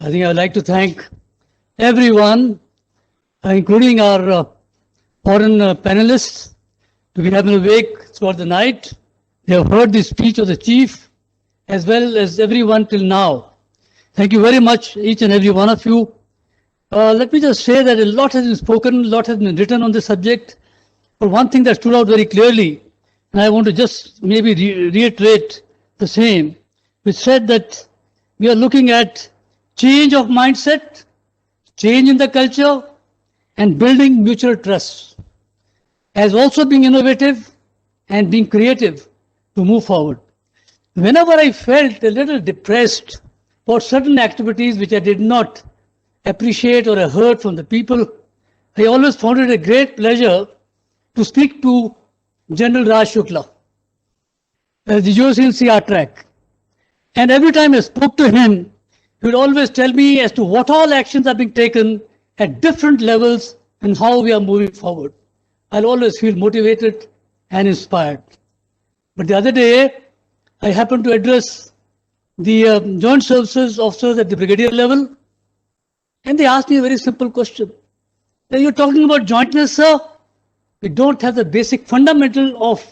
I think I would like to thank everyone, including our foreign panelists, to be having awake throughout the night. They have heard the speech of the chief, as well as everyone till now. Thank you very much, each and every one of you. Let me just say that a lot has been spoken, a lot has been written on this subject. But one thing that stood out very clearly, and I want to just maybe reiterate the same, which said that we are looking at change of mindset, change in the culture, and building mutual trust, as also being innovative and being creative to move forward. Whenever I felt a little depressed for certain activities which I did not appreciate or I heard from the people, I always found it a great pleasure to speak to General Raj Shukla, the USLCR track. And every time I spoke to him, he would always tell me as to what all actions are being taken at different levels and how we are moving forward. I'll always feel motivated and inspired. But the other day, I happened to address the joint services officers at the brigadier level, and they asked me a very simple question. You're talking about jointness, sir? We don't have the basic fundamental of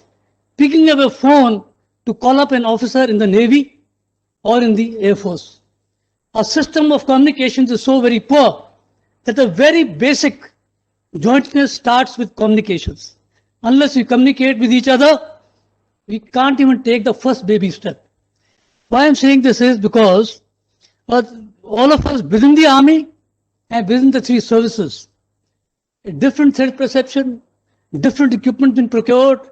picking up a phone to call up an officer in the Navy or in the Air Force. Our system of communications is so very poor that the very basic jointness starts with communications. Unless we communicate with each other, we can't even take the first baby step. Why I'm saying this is because all of us within the army and within the three services, a different threat perception, different equipment being procured,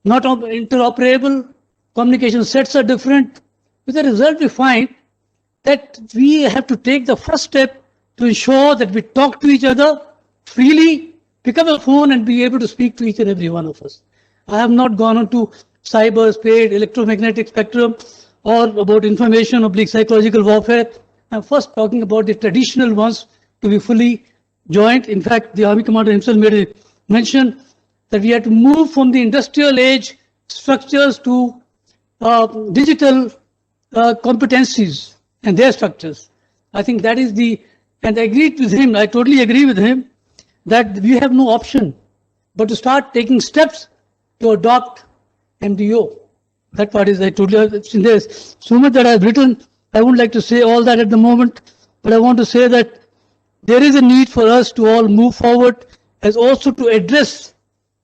not interoperable, communication sets are different. With the result, we find that we have to take the first step to ensure that we talk to each other freely, pick up a phone and be able to speak to each and every one of us. I have not gone on to cyber, space, electromagnetic spectrum, or about information oblique psychological warfare. I'm first talking about the traditional ones to be fully joined. In fact, the Army Commander himself made a mention that we had to move from the industrial age structures to digital competencies and their structures. I think that is and I agreed with him, I totally agree with him, that we have no option but to start taking steps to adopt MDO. That part is, I totally, there's so much that I've written. I wouldn't like to say all that at the moment, but I want to say that there is a need for us to all move forward as also to address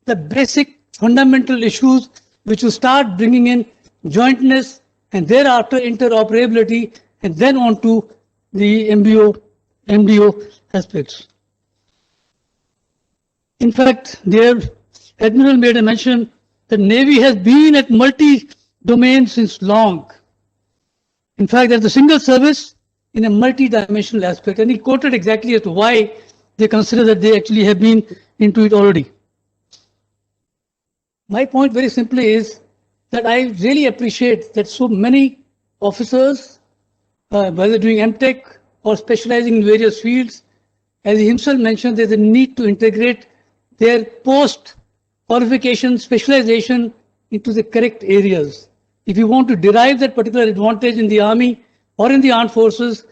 the basic fundamental issues which will start bringing in jointness and thereafter interoperability and then on to the MDO aspects. In fact, there Admiral made a mention that Navy has been at multi-domain since long. In fact, there's a single service in a multi-dimensional aspect, and he quoted exactly as to why they consider that they actually have been into it already. My point very simply is that I really appreciate that so many officers, whether doing MTech or specializing in various fields, as he himself mentioned, there's a need to integrate their post-qualification specialization into the correct areas. If you want to derive that particular advantage in the Army or in the armed forces,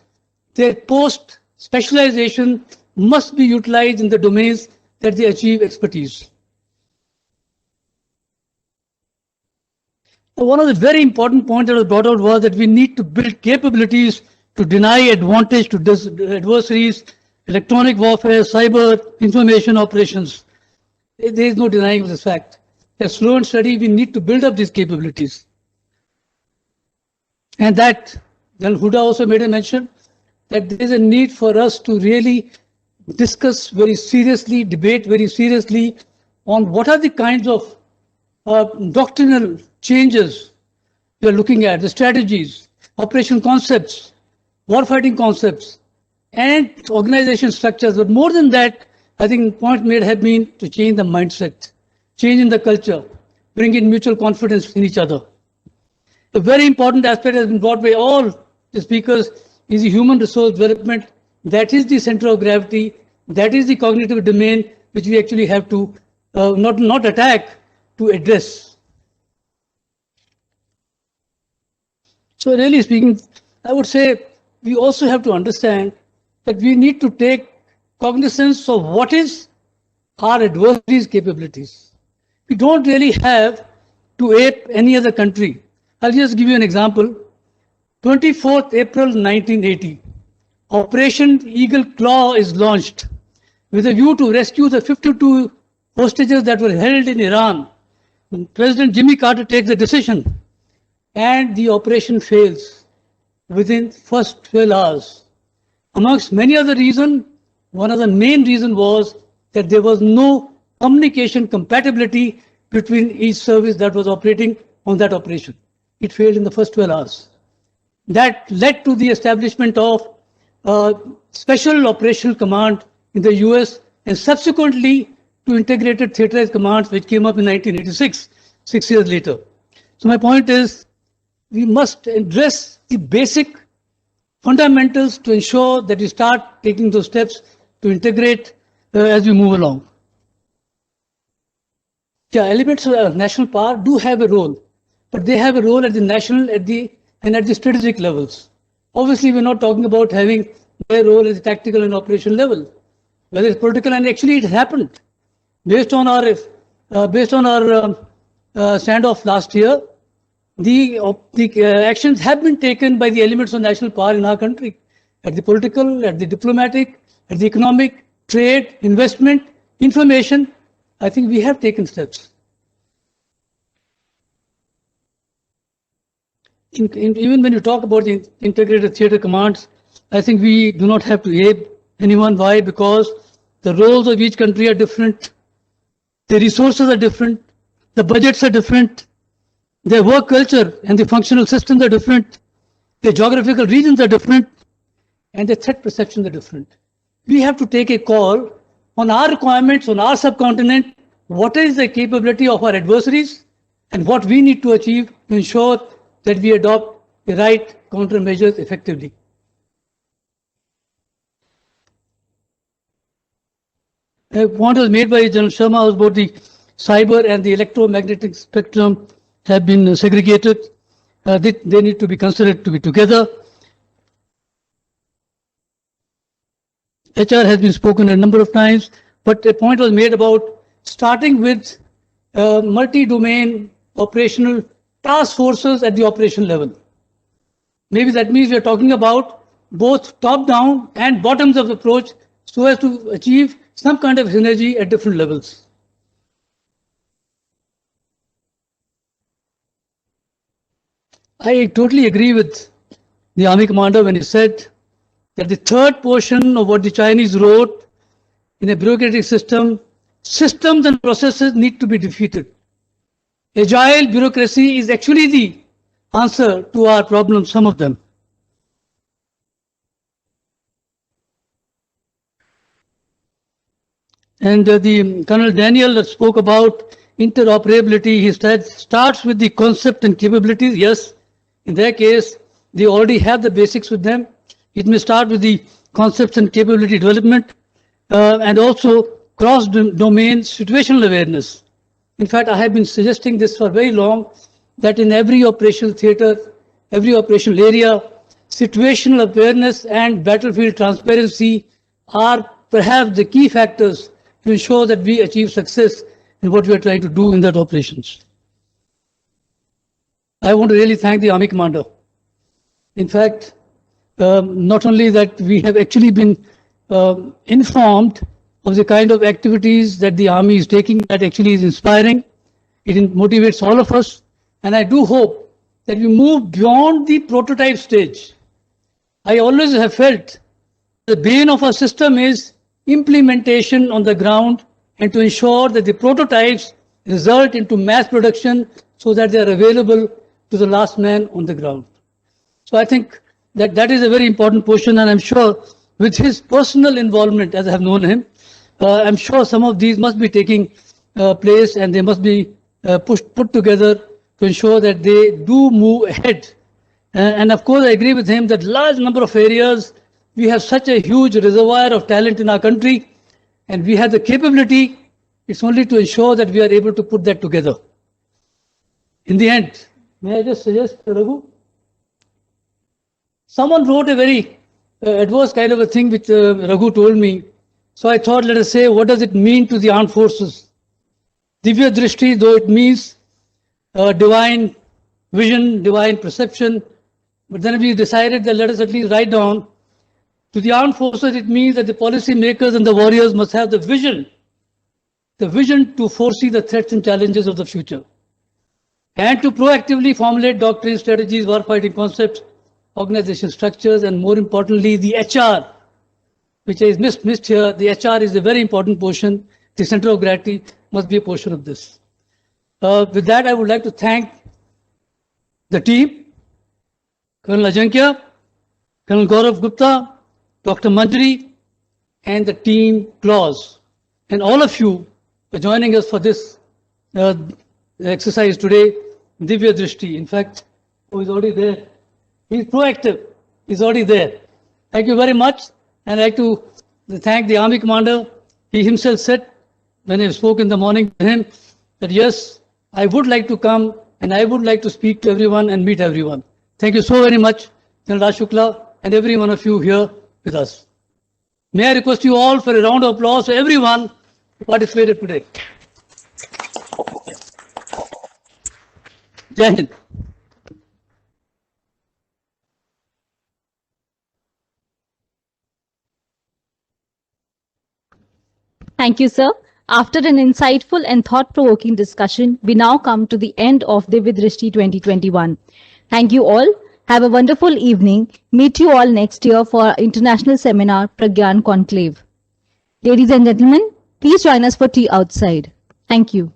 their post-specialization must be utilized in the domains that they achieve expertise. One of the very important points that was brought out was that we need to build capabilities to deny advantage to adversaries, electronic warfare, cyber, information operations. There is no denying of this fact. As slow and steady, we need to build up these capabilities. And that, General Huda also made a mention, that there is a need for us to really discuss very seriously, debate very seriously on what are the kinds of doctrinal changes we are looking at, the strategies, operation concepts, warfighting concepts, and organization structures. But more than that, I think the point made have been to change the mindset, change in the culture, bring in mutual confidence in each other. A very important aspect has been brought by all the speakers is the human resource development. That is the center of gravity. That is the cognitive domain which we actually have to not attack, to address. So really speaking, I would say we also have to understand that we need to take cognizance of what is our adversaries' capabilities. We don't really have to ape any other country. I'll just give you an example. 24th April 1980, Operation Eagle Claw is launched with a view to rescue the 52 hostages that were held in Iran. President Jimmy Carter takes the decision and the operation fails within first 12 hours. Amongst many other reasons, one of the main reasons was that there was no communication compatibility between each service that was operating on that operation. It failed in the first 12 hours. That led to the establishment of Special Operational Command in the US and subsequently to Integrated Theaterized Commands, which came up in 1986, 6 years later. So my point is, we must address the basic fundamentals to ensure that we start taking those steps to integrate as we move along. Yeah, elements of national power do have a role, but they have a role at the national, at the strategic levels. Obviously, we're not talking about having their role at the tactical and operational level, whether it's political, and actually it happened. Based on our standoff last year, the actions have been taken by the elements of national power in our country, at the political, at the diplomatic, at the economic, trade, investment, information. I think we have taken steps. Even when you talk about the integrated theater commands, I think we do not have to ape anyone. Why? Because the roles of each country are different, the resources are different, the budgets are different, their work culture and the functional systems are different, their geographical regions are different, and their threat perceptions are different. We have to take a call on our requirements, on our subcontinent, what is the capability of our adversaries, and what we need to achieve to ensure that we adopt the right countermeasures effectively. A point was made by General Sharma about the cyber and the electromagnetic spectrum have been segregated. They need to be considered to be together. HR has been spoken a number of times, but a point was made about starting with multi-domain operational task forces at the operation level. Maybe that means we are talking about both top-down and bottoms-up approach so as to achieve some kind of synergy at different levels. I totally agree with the Army commander when he said that the third portion of what the Chinese wrote in a bureaucratic system, systems and processes need to be defeated. Agile bureaucracy is actually the answer to our problems, some of them. And the Colonel Daniel spoke about interoperability. He said starts with the concept and capabilities. Yes, in their case, they already have the basics with them. It may start with the concepts and capability development and also cross-domain situational awareness. In fact, I have been suggesting this for very long, that in every operational theater, every operational area, situational awareness and battlefield transparency are perhaps the key factors to ensure that we achieve success in what we are trying to do in that operations. I want to really thank the Army commander. In fact, not only that we have actually been informed of the kind of activities that the Army is taking, that actually is inspiring. It motivates all of us. And I do hope that we move beyond the prototype stage. I always have felt the bane of our system is implementation on the ground and to ensure that the prototypes result into mass production so that they are available to the last man on the ground. So I think that that is a very important portion, and I'm sure with his personal involvement, as I have known him, I'm sure some of these must be taking place and they must be put together to ensure that they do move ahead. And of course, I agree with him that large number of areas, we have such a huge reservoir of talent in our country, and we have the capability. It's only to ensure that we are able to put that together. In the end, may I just suggest, Raghu? someone wrote a very adverse kind of a thing which Raghu told me. So I thought, let us say, what does it mean to the armed forces? Divya Drishti, though it means divine vision, divine perception, but then we decided that let us at least write down, to the armed forces, it means that the policy makers and the warriors must have the vision to foresee the threats and challenges of the future, and to proactively formulate doctrines, strategies, warfighting concepts, organization structures, and more importantly, the HR, which is missed here. The HR is a very important portion. The center of gravity must be a portion of this. With that, I would like to thank the team, Colonel Ajankya, Colonel Gaurav Gupta, Dr. Manjari, and the team Claus, and all of you for joining us for this exercise today. Divya Drishti, in fact, who is already there. He's proactive. He's already there. Thank you very much. And I'd like to thank the Army Commander. He himself said, when I spoke in the morning to him, that yes, I would like to come and I would like to speak to everyone and meet everyone. Thank you so very much, General Raj Shukla, and every one of you here with us. May I request you all for a round of applause for everyone who participated today. Jai Hind. Thank you, sir. After an insightful and thought-provoking discussion, we now come to the end of Divya Drishti 2021. Thank you all. Have a wonderful evening. Meet you all next year for our international seminar, Pragyan Conclave. Ladies and gentlemen, please join us for tea outside. Thank you.